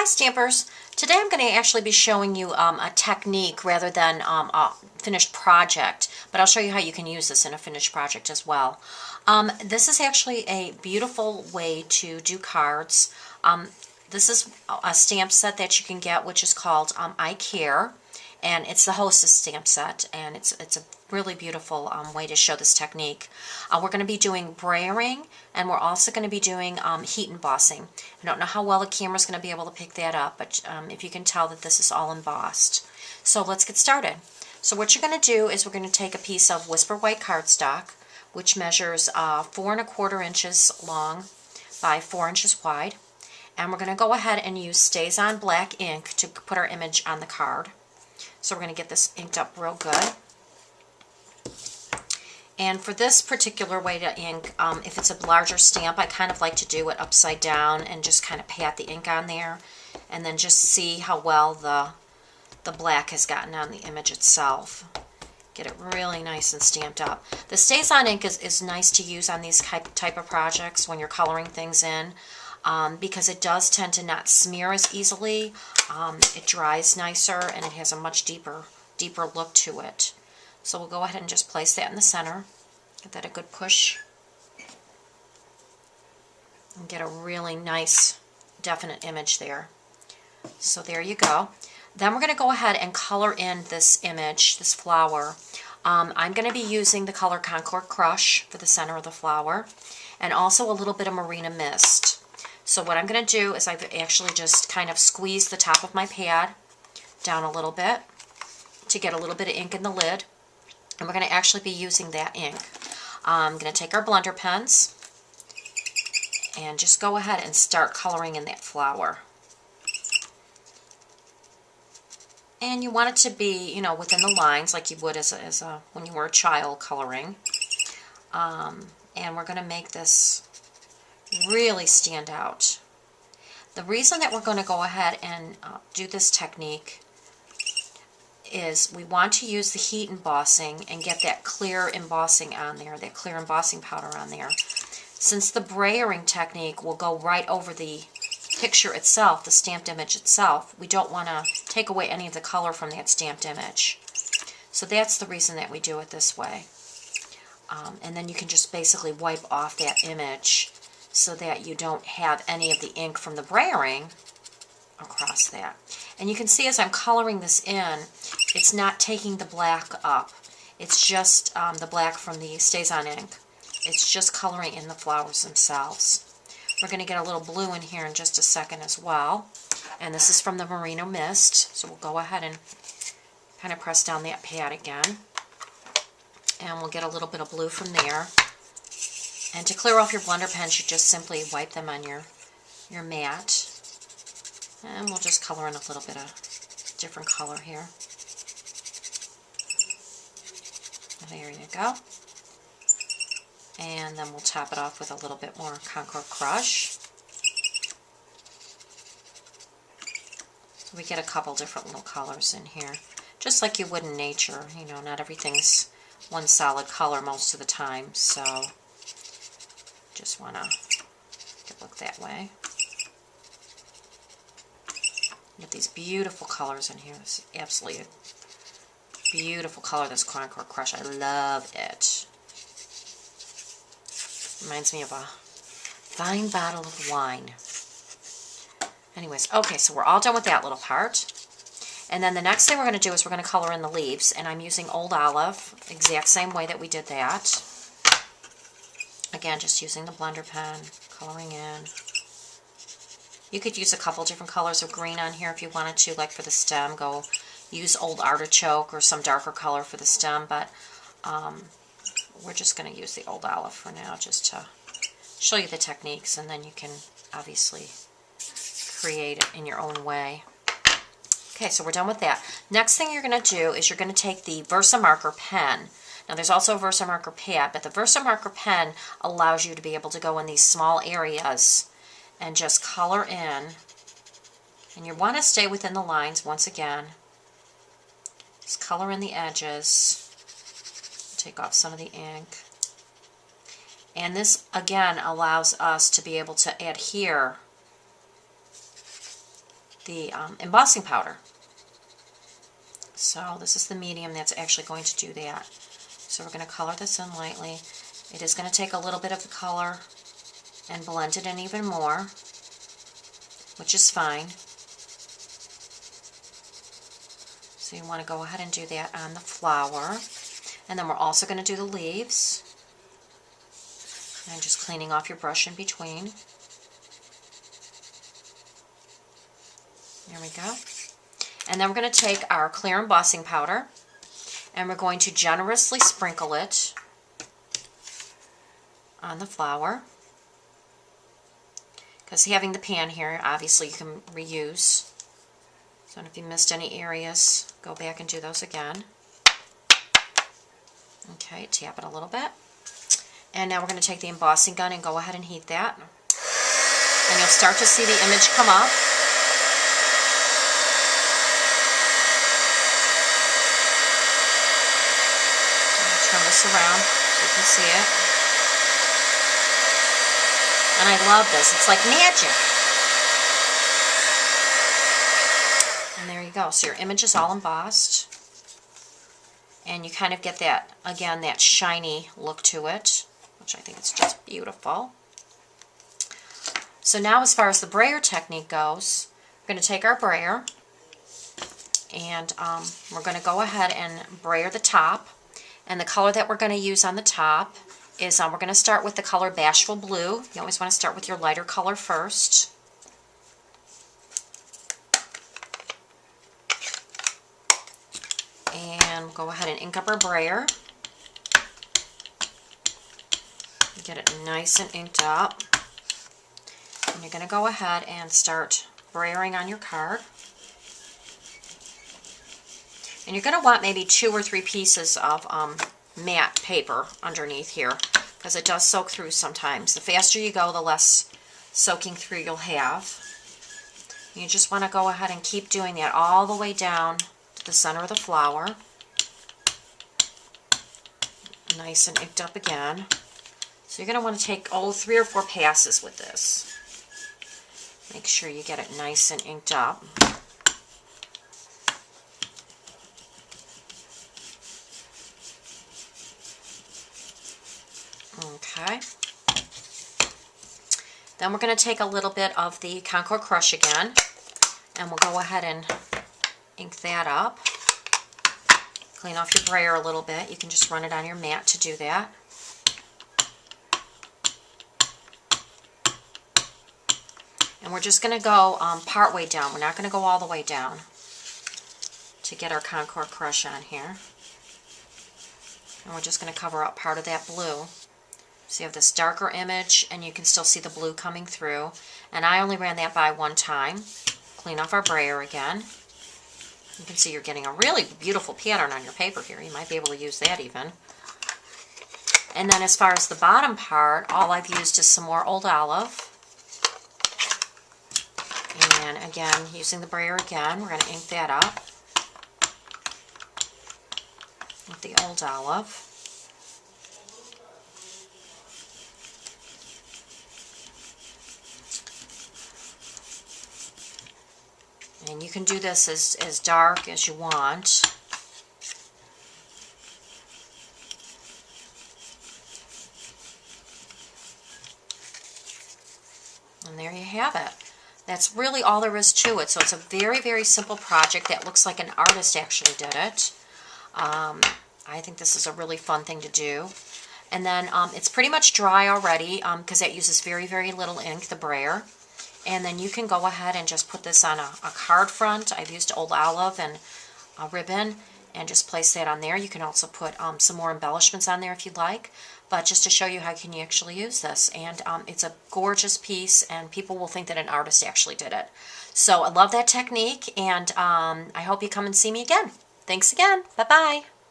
Hi Stampers! Today I'm going to actually be showing you a technique rather than a finished project, but I'll show you how you can use this in a finished project as well. This is actually a beautiful way to do cards. This is a stamp set that you can get which is called I Care, and it's the Hostess stamp set, and it's a really beautiful way to show this technique. We're going to be doing brayering, and we're also going to be doing heat embossing. I don't know how well the camera's going to be able to pick that up, but if you can tell that this is all embossed. So let's get started. So what you're going to do is we're going to take a piece of Whisper White cardstock, which measures 4¼ inches long by 4 inches wide, and we're going to go ahead and use Stays On black ink to put our image on the card. So we're going to get this inked up real good. And for this particular way to ink, if it's a larger stamp, I kind of like to do it upside down and just kind of pat the ink on there, and then just see how well the black has gotten on the image itself. Get it really nice and stamped up. The Stays On ink is nice to use on these type of projects when you're coloring things in, because it does tend to not smear as easily. It dries nicer, and it has a much deeper look to it. So we'll go ahead and just place that in the center. Get that a good push. And get a really nice, definite image there. So there you go. Then we're going to go ahead and color in this image, this flower. I'm going to be using the color Concord Crush for the center of the flower, and also a little bit of Marina Mist. So what I'm going to do is I've actually just kind of squeezed the top of my pad down a little bit to get a little bit of ink in the lid. And we're going to actually be using that ink. I'm going to take our blender pens and just go ahead and start coloring in that flower. And you want it to be, you know, within the lines like you would when you were a child coloring. And we're going to make this really stand out. The reason that we're going to go ahead and do this technique is we want to use the heat embossing and get that clear embossing on there, that clear embossing powder on there. Since the brayering technique will go right over the picture itself, the stamped image itself, we don't want to take away any of the color from that stamped image. So that's the reason that we do it this way. And then you can just basically wipe off that image so that you don't have any of the ink from the brayering across that. And you can see as I'm coloring this in, it's not taking the black up. It's just the black from the Stays On ink. It's just coloring in the flowers themselves. We're going to get a little blue in here in just a second as well. And this is from the Marina Mist. So we'll go ahead and kind of press down that pad again. And we'll get a little bit of blue from there. And to clear off your blender pens, you just simply wipe them on your mat. And we'll just color in a little bit of different color here. There you go. And then we'll top it off with a little bit more Concord Crush. So we get a couple different little colors in here. Just like you would in nature. You know, not everything's one solid color most of the time. So just want to look that way. Get these beautiful colors in here. This is absolutely a beautiful color, this Concord Crush. I love it. Reminds me of a fine bottle of wine. Anyways, okay, so we're all done with that little part. And then the next thing we're going to do is we're going to color in the leaves. And I'm using Old Olive, exact same way that we did that. Again, just using the blender pen, coloring in. You could use a couple different colors of green on here if you wanted to, like for the stem. Go use Old Artichoke or some darker color for the stem, but we're just going to use the Old Olive for now just to show you the techniques, and then you can obviously create it in your own way. Okay, so we're done with that. Next thing you're going to do is you're going to take the Versamarker pen. Now there's also a Versamarker pad, but the Versamarker pen allows you to be able to go in these small areas and just color in. And you want to stay within the lines once again. Just color in the edges. Take off some of the ink. And this, again, allows us to be able to adhere the embossing powder. So this is the medium that's actually going to do that. So we're going to color this in lightly. It is going to take a little bit of the color and blend it in even more, which is fine. So you want to go ahead and do that on the flower. And then we're also going to do the leaves. And just cleaning off your brush in between. There we go. And then we're going to take our clear embossing powder and we're going to generously sprinkle it on the flower. Because having the pan here, obviously you can reuse. So if you missed any areas, go back and do those again. Okay, tap it a little bit. And now we're going to take the embossing gun and go ahead and heat that. And you'll start to see the image come up. Turn this around so you can see it. And I love this. It's like magic. And there you go. So your image is all embossed. And you kind of get that, again, that shiny look to it, which I think is just beautiful. So now as far as the brayer technique goes, we're going to take our brayer and we're going to go ahead and brayer the top. And the color that we're going to use on the top is, we're going to start with the color Bashful Blue. You always want to start with your lighter color first. And we'll go ahead and ink up our brayer. Get it nice and inked up. And you're going to go ahead and start brayering on your card. And you're going to want maybe 2 or 3 pieces of matte paper underneath here, because it does soak through sometimes. The faster you go, the less soaking through you'll have. You just want to go ahead and keep doing that all the way down to the center of the flower. Nice and inked up again. So you're going to want to take 3 or 4 passes with this. Make sure you get it nice and inked up. Okay. Then we're going to take a little bit of the Concord Crush again, and we'll go ahead and ink that up. Clean off your brayer a little bit. You can just run it on your mat to do that. And we're just going to go part way down. We're not going to go all the way down to get our Concord Crush on here. And we're just going to cover up part of that blue. So you have this darker image and you can still see the blue coming through. And I only ran that by 1 time. Clean off our brayer again. You can see you're getting a really beautiful pattern on your paper here. You might be able to use that even. And then as far as the bottom part, all I've used is some more Old Olive. And again, using the brayer again, we're going to ink that up with the Old Olive. And you can do this as dark as you want. And there you have it. That's really all there is to it. So it's a very, very simple project that looks like an artist actually did it. I think this is a really fun thing to do. And then it's pretty much dry already because that uses very, very little ink, the brayer. And then you can go ahead and just put this on a card front. I've used Old Olive and a ribbon and just place that on there. You can also put some more embellishments on there if you'd like. But just to show you how can you actually use this. And it's a gorgeous piece and people will think that an artist actually did it. So I love that technique and I hope you come and see me again. Thanks again. Bye-bye.